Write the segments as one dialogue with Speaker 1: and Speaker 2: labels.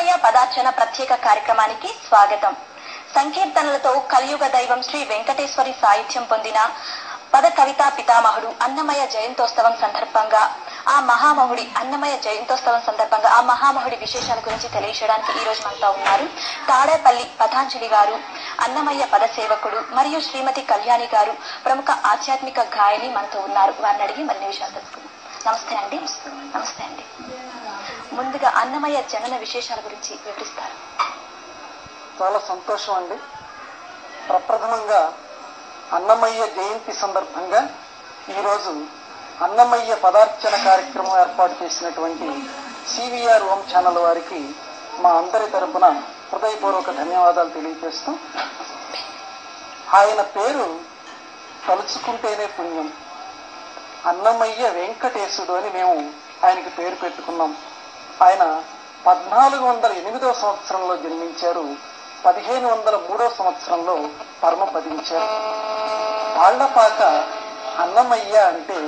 Speaker 1: అన్నమయ్య పదార్చన ప్రత్యేక కార్యక్రమానికి స్వాగతం. సంకీర్తనలతో కలియుగ దైవం శ్రీ వెంకటేశ్వరి సాహిత్యం పొందిన పద కవితా పితామహుడు అన్నమయ్య జయంతోత్సవం సందర్భంగా ఆ మహామహుడి విశేషాల గురించి తెలియజేయడానికి ఈ రోజు మనతో ఉన్నారు తాడేపల్లి పతాంజలి గారు, అన్నమయ్య పద సేవకుడు, మరియు శ్రీమతి కళ్యాణి గారు, ప్రముఖ ఆధ్యాత్మిక గాయని మనతో ఉన్నారు. వారిని అడిగి మరిన్ని విషయాలు తెలుసుకుందాం. నమస్తే అండి. నమస్తే అండి. ముందుగా అన్నమయ్య జనన విశేషాల గురించి వివరిస్తారు.
Speaker 2: చాలా సంతోషం అండి. ప్రప్రథమంగా అన్నమయ్య జయంతి సందర్భంగా ఈరోజు అన్నమయ్య పదార్చన కార్యక్రమం ఏర్పాటు చేసినటువంటి సివిఆర్ ఓం ఛానల్ వారికి మా అందరి తరపున హృదయపూర్వక ధన్యవాదాలు తెలియజేస్తూ, ఆయన పేరు తలుచుకుంటేనే పుణ్యం, అన్నమయ్య వెంకటేశుడు అని మేము ఆయనకి పేరు పెట్టుకున్నాం. ఆయన 1408వ సంవత్సరంలో జన్మించారు. 1503వ సంవత్సరంలో పరమపదించారు. తాళ్లపాక అన్నమయ్య అంటే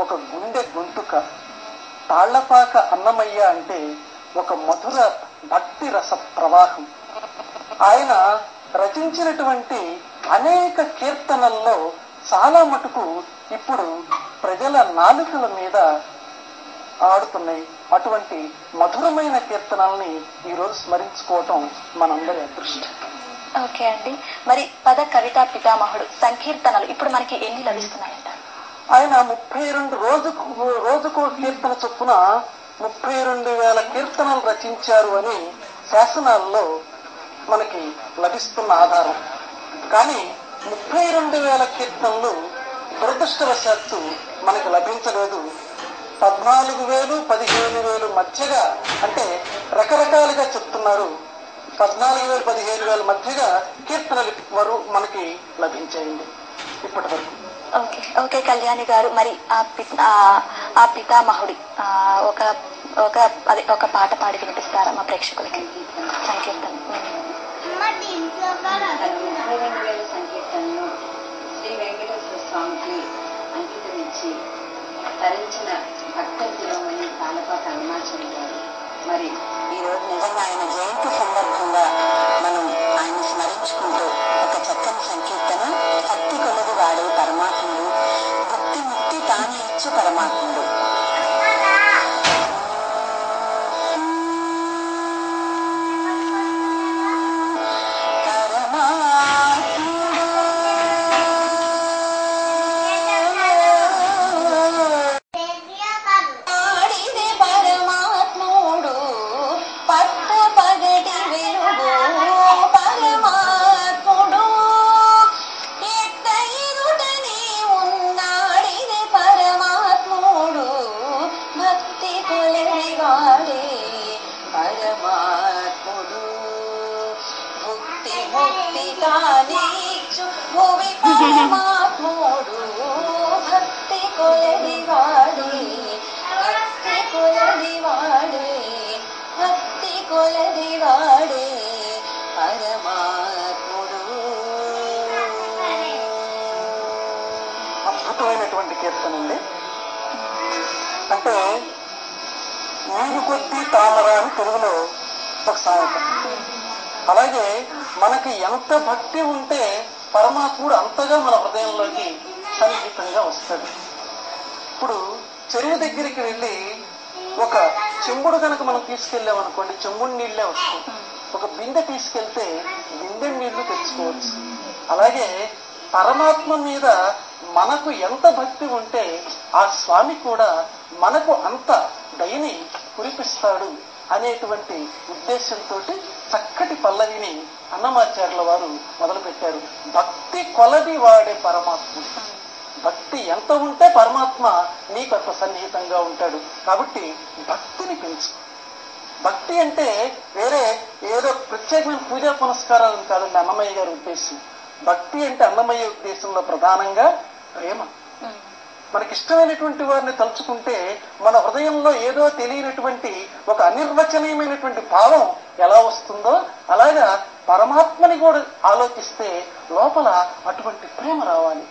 Speaker 2: ఒక గుండె గొంతుక. తాళ్లపాక అన్నమయ్య అంటే ఒక మధుర భక్తి రస ప్రవాహం. ఆయన రచించినటువంటి అనేక కీర్తనల్లో చాలా మటుకు ఇప్పుడు ప్రజల నాలుకల మీద ఆడుతున్నాయి. అటువంటి మధురమైన కీర్తనల్ని ఈరోజు స్మరించుకోవటం మనందరి అదృష్టం.
Speaker 1: ఓకే అండి. మరి పద కవితా పితామహుడు సంకీర్తనలు ఇప్పుడు మనకి ఎన్ని లభిస్తున్నాయంట?
Speaker 2: ఆయన 32 రోజుకు కీర్తన చొప్పున 32,000 కీర్తనలు రచించారు అని శాసనాల్లో మనకి లభిస్తున్న ఆధారం. కానీ 32,000 కీర్తనలు దురదృష్టవశాత్తు మనకి లభించలేదు. 14,000, 15,000 మధ్యగా, అంటే రకరకాలుగా చెప్తున్నారు. 14,000, 15,000 మధ్యగా కీర్తనలు మనకి లభించాయండి ఇప్పటి వరకు.
Speaker 1: ఓకే కళ్యాణి గారు, మరి ఆ పితామహుడి ఒక పాట పాడి వినిపిస్తారా మా ప్రేక్షకులకి? సంకీర్తన.
Speaker 3: 32,000 సంకీర్తనను శ్రీ వెంకటేశ్వర స్వామికి అంకితమిచ్చి తరించిన భక్త శిరోమణి తాళ్లపాక అరుణాచలం గారు. మరి ఈ రోజు నిజంగా ఆయన జయంతి సందర్భంగా మనం ఆయన స్మరించుకుంటూ ఒక చక్కని సంకీర్తన, భక్తి కొలది వాడే పరమాత్ముడు, భక్తి ముక్తి తానే ఇచ్చు పరమాత్ముడు.
Speaker 2: అద్భుతమైనటువంటి కీర్తన అండి. అంటే నీరు కొద్ది తామర అని తెలుగులో ఒక సామెత. అలాగే మనకి ఎంత భక్తి ఉంటే పరమాత్ముడు అంతగా మన హృదయంలోకి సన్నిహితంగా వస్తాడు. ఇప్పుడు చెరువు దగ్గరికి వెళ్ళి ఒక చెంబుడు కనుక మనం తీసుకెళ్ళామనుకోండి, చెంబుడు నీళ్లే వస్తాయి. ఒక బిందె తీసుకెళ్తే బిందె నీళ్లు తెచ్చుకోవచ్చు. అలాగే పరమాత్మ మీద మనకు ఎంత భక్తి ఉంటే ఆ స్వామి కూడా మనకు అంత దయని కురిపిస్తాడు అనేటువంటి ఉద్దేశంతో చక్కటి పల్లవిని అన్నమాచార్యుల వారు మొదలుపెట్టారు. భక్తి కొలది వాడే పరమాత్ముడు. భక్తి ఎంత ఉంటే పరమాత్మ నీకు అంత సన్నిహితంగా ఉంటాడు. కాబట్టి భక్తిని పెంచు. భక్తి అంటే వేరే ఏదో ప్రత్యేకమైన పూజా పునస్కారాలను కాదండి అన్నమయ్య గారి ఉద్దేశం. భక్తి అంటే అన్నమయ్య ఉద్దేశంలో ప్రధానంగా ప్రేమ. మనకిష్టమైనటువంటి వారిని తలుచుకుంటే మన హృదయంలో ఏదో తెలియనటువంటి ఒక అనిర్వచనీయమైనటువంటి భావం ఎలా వస్తుందో అలాగా పరమాత్మని కూడా ఆలోచిస్తే లోపల అటువంటి ప్రేమ రావాలి.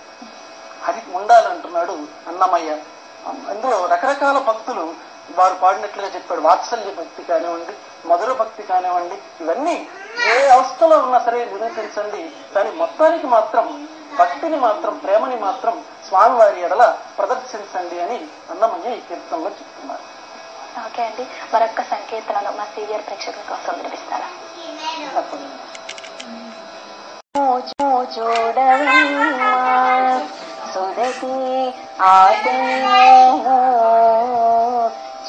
Speaker 2: అది ఉండాలంటున్నాడు అన్నమయ్య. అందులో రకరకాల భక్తులు వారు పాడినట్లుగా చెప్పాడు. వాత్సల్య భక్తి కానివ్వండి, మధుర భక్తి కానివ్వండి, ఇవన్నీ ఏ అవస్థలో ఉన్నా సరే నిరూపించండి, కానీ మొత్తానికి మాత్రం భక్తిని మాత్రం, ప్రేమని మాత్రం స్వామివారి ఎడల ప్రదర్శించండి అని అన్నమయ్య ఈ కీర్తనలో చెప్తున్నారు.
Speaker 1: ఓకే అండి, మరొక్క సంకీర్తనలో మా సీనియర్ ప్రేక్షకుల కోసం వినిపిస్తారా? చూడవమ్మా సుదతి ఆటో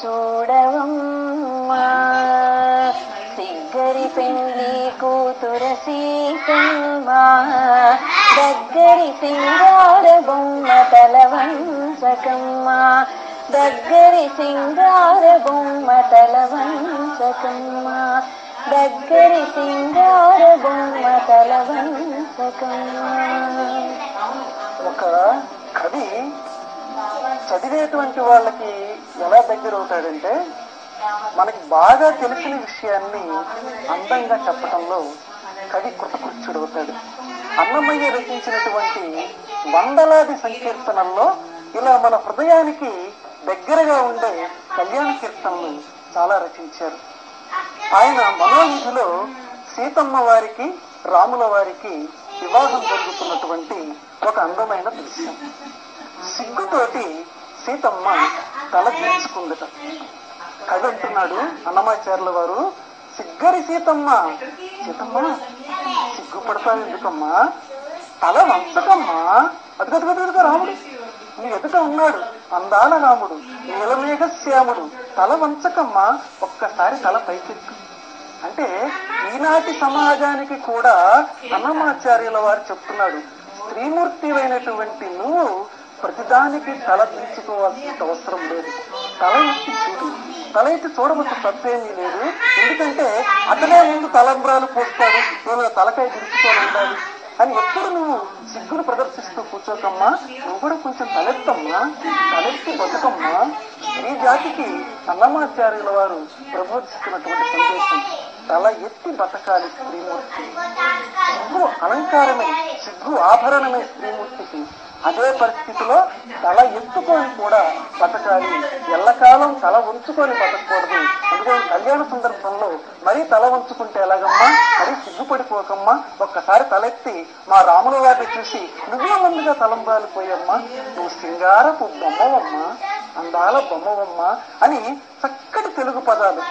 Speaker 1: చూడవమ్మా సిగ్గరి పెళ్లి కూతురు సీతమ్మా దగ్గరి సింగార బొమ్మ తలవంచకమ్మా దగ్గరి సింగార బొమ్మ తలవంచకమ్మా దగ్గరి సింగార బొమ్మ తలవంచకమ్మా.
Speaker 2: ఒక కవి చదివేటువంటి వాళ్ళకి ఎలా దగ్గర అవుతాడంటే, మనకి బాగా తెలిసిన విషయాన్ని అందంగా చెప్పడంలో కవి కృతకృత్యుడవుతాడు. అన్నమయ్య రచించినటువంటి వందలాది సంకీర్తనల్లో ఇలా మన హృదయానికి దగ్గరగా ఉండే కళ్యాణ కీర్తనలు చాలా రచించారు. ఆయన మనోవిధిలో సీతమ్మ వారికి రాముల వారికి వివాహం జరుగుతున్నటువంటి ఒక అందమైన దృశ్యం. సిగ్గుతోటి సీతమ్మ తల దించుకుందట. కవి అంటున్నాడు అన్నమాచార్యుల వారు, సిగ్గరి సీతమ్మ, సీతమ్మ సిగ్గుపడతావు ఎందుకమ్మా, తల వంచకమ్మా, అదిగదుగదుగా రాముడు నీ ఎదుట ఉన్నాడు, అందాల రాముడు, నీలమేఘ శ్యాముడు, తల వంచకమ్మా, ఒక్కసారి తల పైకెత్తు అంటే ఈనాటి సమాజానికి కూడా అన్నమాచార్యుల వారు చెప్తున్నాడు, స్త్రీమూర్తివైనటువంటి నువ్వు ప్రతిదానికి తల దించుకోవాల్సిన అవసరం లేదు. తల ఎత్తి చూడు, తల ఎత్తి చూడవచ్చు, తప్పేమీ లేదు. ఎందుకంటే అతనే ముందు తలంబ్రాలు పోస్తాడు, నేను తలకాయ దించుకొని ఉండాలి అని ఎప్పుడు నువ్వు సిగ్గును ప్రదర్శిస్తూ కూర్చోకమ్మా, నువ్వు కూడా కొంచెం తలెత్తమ్మా, తలెత్తి బతుకమ్మా. ఈ జాతికి అన్నమాచార్యుల వారు ప్రబోధిస్తున్నటువంటి సందేశం, తల ఎత్తి బతకాలి స్త్రీమూర్తి. సిగ్గు అలంకారమే, సిగ్గు ఆభరణమే స్త్రీమూర్తికి. అదే పరిస్థితిలో తల ఎత్తుకొని కూడా బతకాలి, ఎల్లకాలం తల ఉంచుకొని బతకూడదు. అందుకని కళ్యాణ సందర్భంలో మరీ తల ఉంచుకుంటే ఎలాగమ్మా, మరీ సిగ్గుపడిపోకమ్మా, ఒక్కసారి తలెత్తి మా రాముల వారిని చూసి నువ్వే ముందుగా తలంబ్రాలు పోయమ్మా, నువ్వు సింగారపు బొమ్మవమ్మా, అందాల బొమ్మవమ్మా అని చక్కటి తెలుగు పదాలు.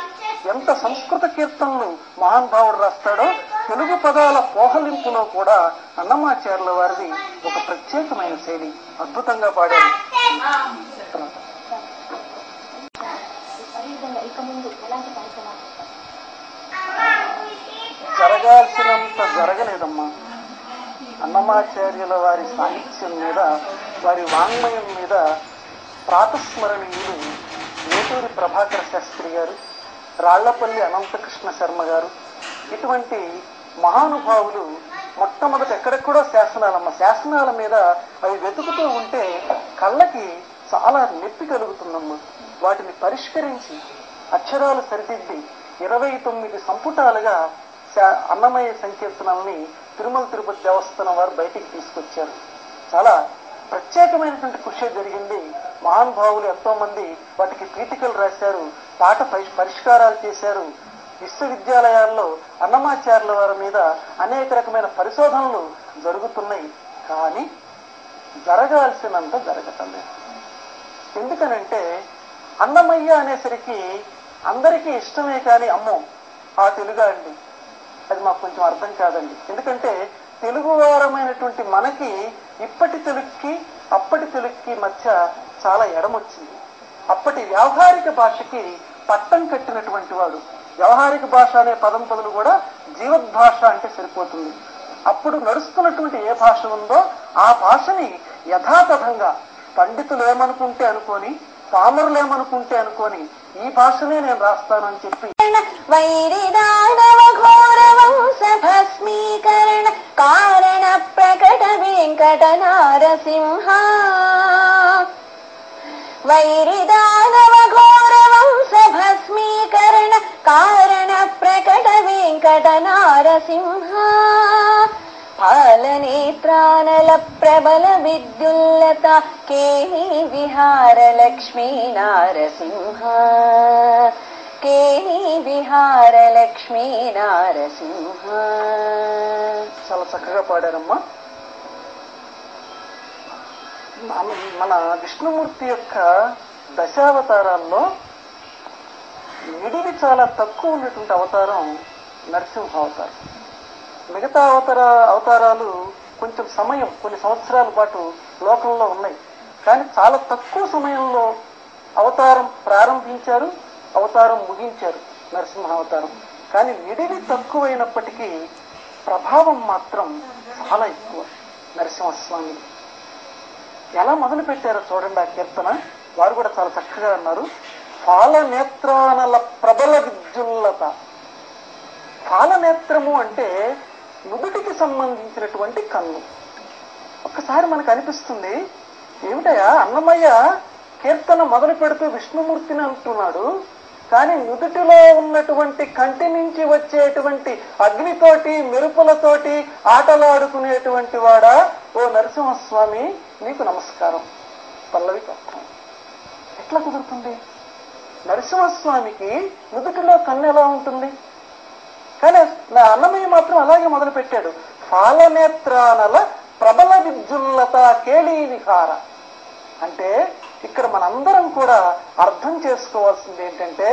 Speaker 2: ఎంత సంస్కృత కీర్తనలు మహానుభావుడు రాస్తాడో, తెలుగు పదాల పోహలింపులో కూడా అన్నమాచార్యుల వారిది ఒక ప్రత్యేకమైన శైలి. అద్భుతంగా పాడారు. జరగాల్సినంత జరగలేదమ్మా. అన్నమాచార్యుల వారి సాహిత్యం మీద, వారి వాంగ్మయం మీద ప్రాతస్మరణీయులు నేటూరి ప్రభాకర శాస్త్రి గారు, రాళ్లపల్లి అనంతకృష్ణ శర్మ గారు, ఇటువంటి మహానుభావులు మొట్టమొదట ఎక్కడెక్కడో శాసనాల మీద అవి వెతుకుతూ ఉంటే కళ్ళకి చాలా నొప్పి కలుగుతుందమ్మా. వాటిని పరిష్కరించి అక్షరాలు సరిదిద్ది 29 సంపుటాలుగా అన్నమయ్య సంకీర్తనల్ని తిరుమల తిరుపతి దేవస్థానం వారు బయటికి తీసుకొచ్చారు. చాలా ప్రత్యేకమైనటువంటి కృషి జరిగింది. మహానుభావులు ఎంతో మంది వాటికి పీఠికలు రాశారు, పాట పరిష్కారాలు చేశారు. విశ్వవిద్యాలయాల్లో అన్నమాచార్యుల వారి మీద అనేక రకమైన పరిశోధనలు జరుగుతున్నాయి. కానీ జరగాల్సినంత జరగటం లేదు. ఎందుకనంటే అన్నమయ్య అనేసరికి అందరికీ ఇష్టమే, కానీ అమ్మో ఆ తెలుగా అండి, అది మాకు కొంచెం అర్థం కాదండి. ఎందుకంటే తెలుగువారమైనటువంటి మనకి ఇప్పటి తెలుగుకి అప్పటి తెలుగుకి మధ్య చాలా ఎడమొచ్చింది. అప్పటి వ్యావహారిక భాషకి పట్టం కట్టినటువంటి వాడు. వ్యవహారిక భాష అనే పదం బదులు కూడా జీవద్భాష అంటే సరిపోతుంది. అప్పుడు నడుస్తున్నటువంటి ఏ భాష ఉందో ఆ భాషని యథాతథంగా పండితులు ఏమనుకుంటే అనుకొని, పామరులు ఏమనుకుంటే అనుకొని, ఈ భాషనే నేను రాస్తానని చెప్పి
Speaker 1: వైరిదానవ ఘోర వంశ భస్మీకరణ కారణ ప్రకట వెంకట నారసింహ. వైరిదానవ ఘోర వంశ భస్మీకరణ కారణ ప్రకట వెంకట నారసింహ.
Speaker 3: పాలనేత్రానల ప్రబల విద్యుల్లత కేళి విహార లక్ష్మీ నారసింహ కేళి విహార లక్ష్మీ నారసింహ.
Speaker 2: చాలా చక్కగా పాడారమ్మా. మన విష్ణుమూర్తి యొక్క దశావతారాల్లో నిడివి చాలా తక్కువ ఉన్నటువంటి అవతారం నరసింహ అవతారం. మిగతా అవతారాలు కొంచెం సమయం, కొన్ని సంవత్సరాల పాటు లోకంలో ఉన్నాయి. కానీ చాలా తక్కువ సమయంలో అవతారం ప్రారంభించారు, అవతారం ముగించారు నరసింహ అవతారం. కానీ నిడివి తక్కువైనప్పటికీ ప్రభావం మాత్రం చాలా ఎక్కువ నరసింహస్వామి. ఎలా మొదలు పెట్టారో చూడండి ఆ కీర్తన. వారు కూడా చాలా చక్కగా అన్నారు. పాలనేత్రానల ప్రబల విద్యుల్లత. పాలనేత్రము అంటే నుదుటికి సంబంధించినటువంటి కన్ను. ఒక్కసారి మనకు అనిపిస్తుంది, ఏమిటయా అన్నమయ్య కీర్తన మొదలు పెడుతూ విష్ణుమూర్తిని అంటున్నాడు, కానీ నుదుటిలో ఉన్నటువంటి కంటి నుంచి వచ్చేటువంటి అగ్నితోటి మెరుపులతోటి ఆటలాడుకునేటువంటి వాడా ఓ నరసింహస్వామి నీకు నమస్కారం. పల్లవికి అర్థం ఎట్లా కుదురుతుంది? నరసింహస్వామికి నుదుటిలో కన్ను ఎలా ఉంటుంది? కానీ నా అన్నమయ్య మాత్రం అలాగే మొదలు పెట్టాడు. పాలనేత్రానల ప్రబల విద్యుల్లత కేళీ విహార. అంటే ఇక్కడ మనందరం కూడా అర్థం చేసుకోవాల్సింది ఏంటంటే,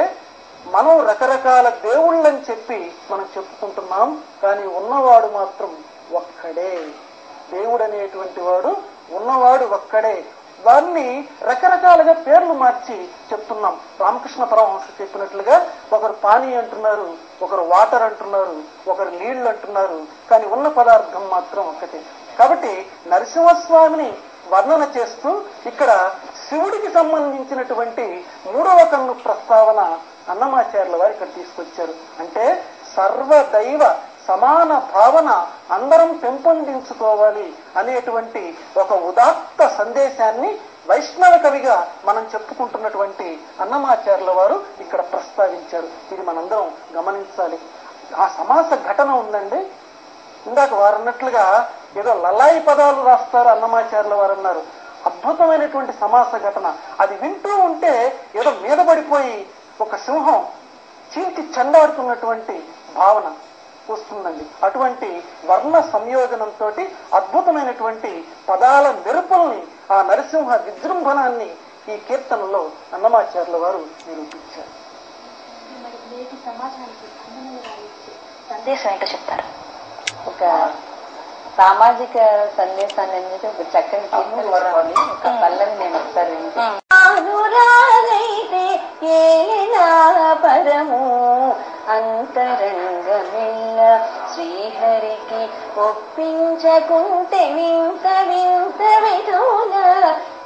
Speaker 2: మనం రకరకాల దేవుళ్ళని చెప్పి మనం చెప్పుకుంటున్నాం, కానీ ఉన్నవాడు మాత్రం ఒక్కడే. దేవుడు అనేటువంటి వాడు ఉన్నవాడు ఒక్కడే. వారిని రకరకాలుగా పేర్లు మార్చి చెప్తున్నాం. రామకృష్ణ పరమహంస చెప్పినట్లుగా ఒకరు పానీ అంటున్నారు, ఒకరు వాటర్ అంటున్నారు, ఒకరు నీళ్లు అంటున్నారు, కానీ ఉన్న పదార్థం మాత్రం ఒక్కటే. కాబట్టి నరసింహస్వామిని వర్ణన చేస్తూ ఇక్కడ శివుడికి సంబంధించినటువంటి మూడవ కన్ను ప్రస్తావన అన్నమాచార్యుల వారు ఇక్కడ తీసుకొచ్చారు. అంటే సర్వదైవ సమాన భావన అందరం పెంపొందించుకోవాలి అనేటువంటి ఒక ఉదాత్త సందేశాన్ని వైష్ణవ కవిగా మనం చెప్పుకుంటున్నటువంటి అన్నమాచార్యుల వారు ఇక్కడ ప్రస్తావించారు. ఇది మనందరం గమనించాలి. ఆ సమాస ఘటన ఉందండి. ఇందాక వారు అన్నట్లుగా ఏదో లలాయి పదాలు రాస్తారు అన్నమాచార్యుల వారు అన్నారు. అద్భుతమైనటువంటి సమాస ఘటన. అది వింటూ ఉంటే ఏదో మీద పడిపోయి ఒక సింహం చీల్చి చెండాడుతున్నటువంటి భావన వస్తుందండి. అటువంటి వర్ణ సంయోజనంతో అద్భుతమైనటువంటి పదాల మెరుపుల్ని, ఆ నరసింహ విజృంభణాన్ని ఈ కీర్తనలో అన్నమాచార్యుల వారు నిరూపించారు.
Speaker 1: సందేశం ఏంటో చెప్తారు.
Speaker 3: ఒక సామాజిక సందేశాన్ని అందించి ఒక చక్కని కీర్తనలోని ఒక పల్లవి నేను ఒకసారి అనురాగైతే ఏలినా పరము అంతరంగమెల్ల శ్రీహరికి ఒప్పించకుంటే వింత వింత విధుల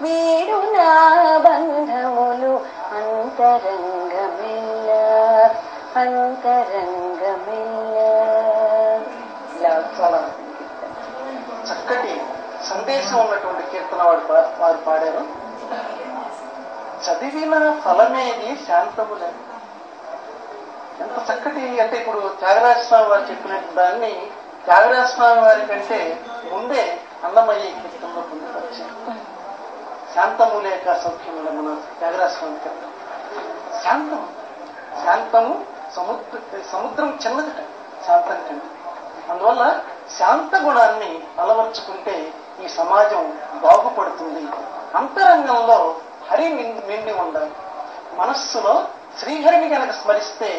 Speaker 3: వీడు నా బంధములు అంతరంగమెల్ల అంతరంగమెల్ల.
Speaker 2: చాలా చక్కటి సందేశం ఉన్నటువంటి కీర్తన వారు పాడారు. చదివిన ఫలమేది శాంతములే. ఎంత చక్కటి అంటే, ఇప్పుడు త్యాగరాజ స్వామి వారు చెప్పినట్టు దాన్ని త్యాగరాజ స్వామి వారి కంటే ముందే అన్నమయ్య కీర్తనలో పొందుపరిచారు. శాంతము లేక సౌఖ్యములే మన త్యాగరాజ స్వామి కీర్తన. శాంతము సముద్రం చిన్నదిట శాంతం కంటే. అందువల్ల శాంత గుణాన్ని అలవర్చుకుంటే ఈ సమాజం బాగుపడుతుంది. అంతరంగంలో హరి నిండి ఉండాలి. మనస్సులో శ్రీహరిని కనుక స్మరిస్తే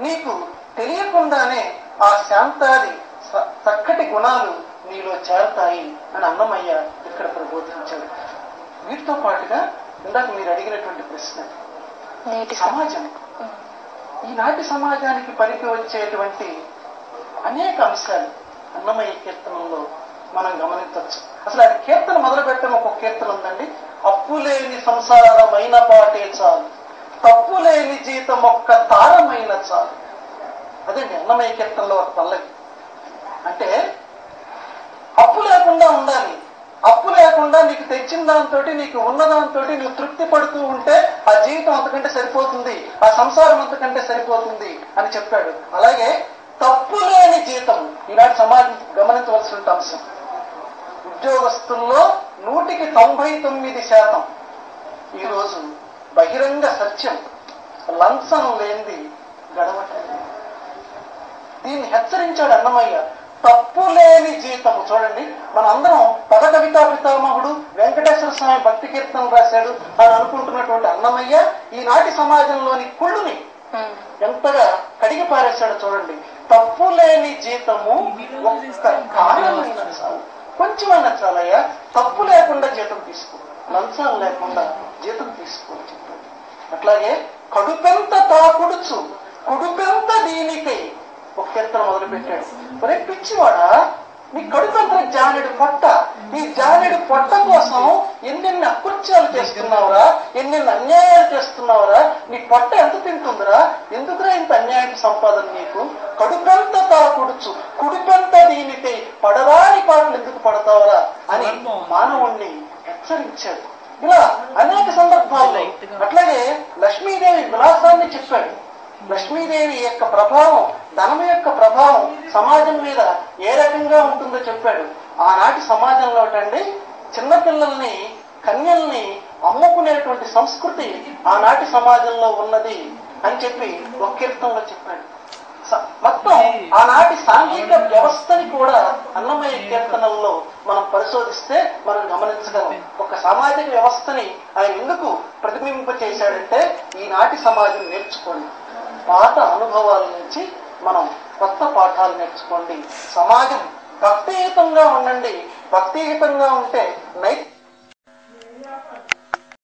Speaker 2: నీకు తెలియకుండానే ఆ శాంతాది చక్కటి గుణాలు నీలో చేరతాయి అని అన్నమయ్య ఇక్కడ ప్రబోధించాడు. వీటితో పాటుగా ఇందాక మీరు అడిగినటువంటి ప్రశ్న, సమాజం, ఈనాటి సమాజానికి పనికి వచ్చేటువంటి అనేక అంశాలు అన్నమయ్య కీర్తనంలో మనం గమనించవచ్చు. అసలు అది కీర్తన మొదలు పెట్టడం ఒక కీర్తన ఉందండి. అప్పులేని సంసారమైన పాటే చాలు, తప్పులేని జీతం ఒక్క తారమైన చాలు. అదండి అన్నమయ్య కీర్తనలో ఒక పల్లవి. అంటే అప్పు లేకుండా ఉండాలి. అప్పు లేకుండా నీకు తెచ్చిన దాంతో, నీకు ఉన్న దాంతో నువ్వు తృప్తి పడుతూ ఉంటే ఆ జీవితం అంతకంటే సరిపోతుంది, ఆ సంసారం అంతకంటే సరిపోతుంది అని చెప్పాడు. అలాగే తప్పులేని జీతం. ఈనాటి సమాజం గమనించవలసిన అంశం. ఉద్యోగస్తుల్లో 99% ఈరోజు బహిరంగ సత్యం, లంచం లేనిది గడవటం. దీన్ని హెచ్చరించాడు అన్నమయ్య. తప్పు లేని జీతము. చూడండి, మనందరం పద కవితా పితామహుడు వెంకటేశ్వర స్వామి భక్తి కీర్తనలు రాశాడు అని అనుకుంటున్నటువంటి అన్నమయ్య ఈనాటి సమాజంలోని కుళ్ళుని ఎంతగా కడిగి పారేశాడో చూడండి. తప్పు లేని జీతము ఒక్క కారణమైనా చాలు, కొంచెమైనా చాలయ్యా, తప్పు లేకుండా జీతం తీసుకో, లంచాలు లేకుండా జీతం తీసుకో చెప్పాడు. అట్లాగే కడుపెంత తాకుడుచు కుడుపెంత దీనికై ఒక కీర్తన మొదలు పెట్టాడు. ఒరే పిచ్చివాడా, నీ కడుపెంత జానెడు పొట్ట, ఈ జానెడు పొట్ట కోసం ఎన్నెన్ని అకృత్యాలు చేస్తున్నావురా, ఎన్నెన్ని అన్యాయాలు చేస్తున్నావురా, నీ పొట్ట ఎంత తింటుందిరా, ఎందుకురా ఇంత అన్యాయం సంపాదన నీకు, కడుపెంత తాకుడుచు కుడుపెంత దీనికై పడరాని పాటలు ఎందుకు పడతావురా అని మానవుణ్ణి హెచ్చరించాడు. ఇలా అనేక సందర్భాల్లో. అట్లాగే లక్ష్మీదేవి విలాసాన్ని చెప్పాడు. లక్ష్మీదేవి యొక్క ప్రభావం, ధనం యొక్క ప్రభావం సమాజం మీద ఏ రకంగా ఉంటుందో చెప్పాడు. ఆనాటి సమాజంలో చిన్నపిల్లల్ని, కన్యల్ని అమ్ముకునేటువంటి సంస్కృతి ఆనాటి సమాజంలో ఉన్నది అని చెప్పి ఒక కీర్తనలో చెప్పాడు. మొత్తం ఆనాటి సాంఘిక వ్యవస్థని కూడా అన్నమయ్య కీర్తనల్లో మనం పరిశోధిస్తే మనం గమనించగలం. ఒక సామాజిక వ్యవస్థని ఆయన ఎందుకు ప్రతిబింబింపచేశాడంటే, ఈనాటి సమాజం నేర్చుకోండి, పాత అనుభవాల నుంచి మనం కొత్త పాఠాలు నేర్చుకోండి, సమాజం భక్తియుతంగా ఉండండి. భక్తియుతంగా ఉంటే నైతిక